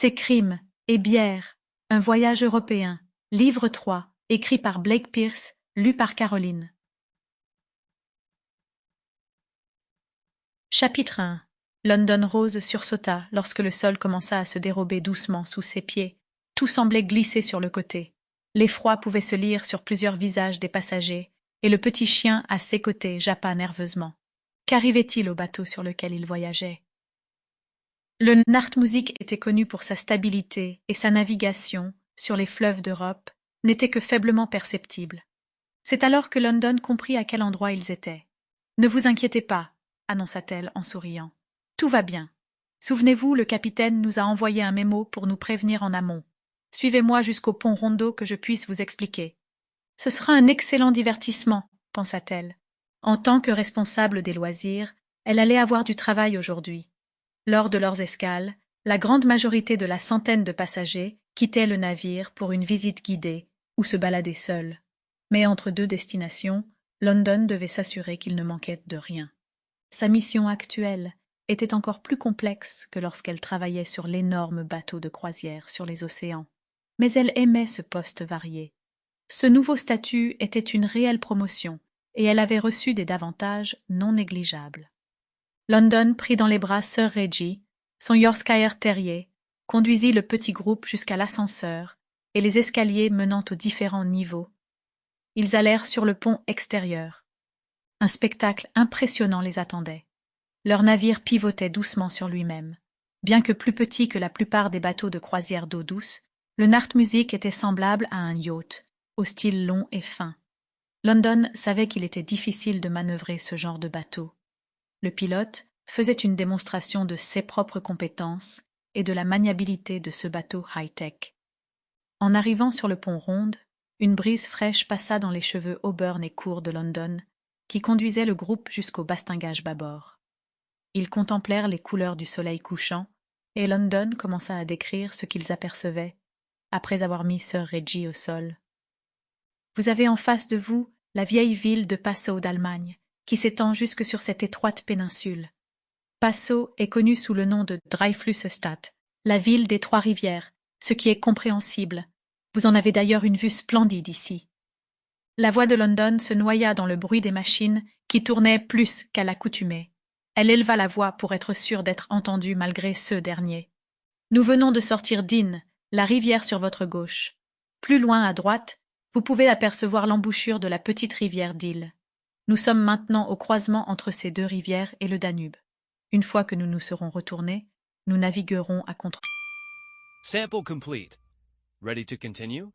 Ces crimes et bières, un voyage européen, livre 3, écrit par Blake Pierce, lu par Caroline. Chapitre 1. London Rose sursauta lorsque le sol commença à se dérober doucement sous ses pieds. Tout semblait glisser sur le côté. L'effroi pouvait se lire sur plusieurs visages des passagers, et le petit chien à ses côtés jappa nerveusement. Qu'arrivait-il au bateau sur lequel il voyageait? Le Nartmusik était connu pour sa stabilité, et sa navigation, sur les fleuves d'Europe, n'était que faiblement perceptible. C'est alors que London comprit à quel endroit ils étaient. « Ne vous inquiétez pas, » annonça-t-elle en souriant. « Tout va bien. Souvenez-vous, le capitaine nous a envoyé un mémo pour nous prévenir en amont. Suivez-moi jusqu'au pont Rondo que je puisse vous expliquer. » Ce sera un excellent divertissement, pensa-t-elle. En tant que responsable des loisirs, elle allait avoir du travail aujourd'hui. Lors de leurs escales, la grande majorité de la centaine de passagers quittaient le navire pour une visite guidée ou se baladaient seuls. Mais entre deux destinations, London devait s'assurer qu'il ne manquait de rien. Sa mission actuelle était encore plus complexe que lorsqu'elle travaillait sur l'énorme bateau de croisière sur les océans. Mais elle aimait ce poste varié. Ce nouveau statut était une réelle promotion, et elle avait reçu des avantages non négligeables. London prit dans les bras Sir Reggie, son Yorkshire terrier, conduisit le petit groupe jusqu'à l'ascenseur et les escaliers menant aux différents niveaux. Ils allèrent sur le pont extérieur. Un spectacle impressionnant les attendait. Leur navire pivotait doucement sur lui-même. Bien que plus petit que la plupart des bateaux de croisière d'eau douce, le Nartmusik était semblable à un yacht, au style long et fin. London savait qu'il était difficile de manœuvrer ce genre de bateau. Le pilote faisait une démonstration de ses propres compétences et de la maniabilité de ce bateau high-tech. En arrivant sur le pont Ronde, une brise fraîche passa dans les cheveux auburn et courts de London, qui conduisait le groupe jusqu'au bastingage bâbord. Ils contemplèrent les couleurs du soleil couchant, et London commença à décrire ce qu'ils apercevaient, après avoir mis Sir Reggie au sol. Vous avez en face de vous la vieille ville de Passau d'Allemagne, qui s'étend jusque sur cette étroite péninsule. Passau est connue sous le nom de Dreyfusstadt, la ville des trois rivières, ce qui est compréhensible. Vous en avez d'ailleurs une vue splendide ici. La voix de London se noya dans le bruit des machines qui tournaient plus qu'à l'accoutumée. Elle éleva la voix pour être sûre d'être entendue malgré ceux derniers. Nous venons de sortir d'Inn, la rivière sur votre gauche. Plus loin à droite, vous pouvez apercevoir l'embouchure de la petite rivière d'Ill. Nous sommes maintenant au croisement entre ces deux rivières et le Danube. Une fois que nous nous serons retournés, nous naviguerons à contre... Sample complete. Ready to continue?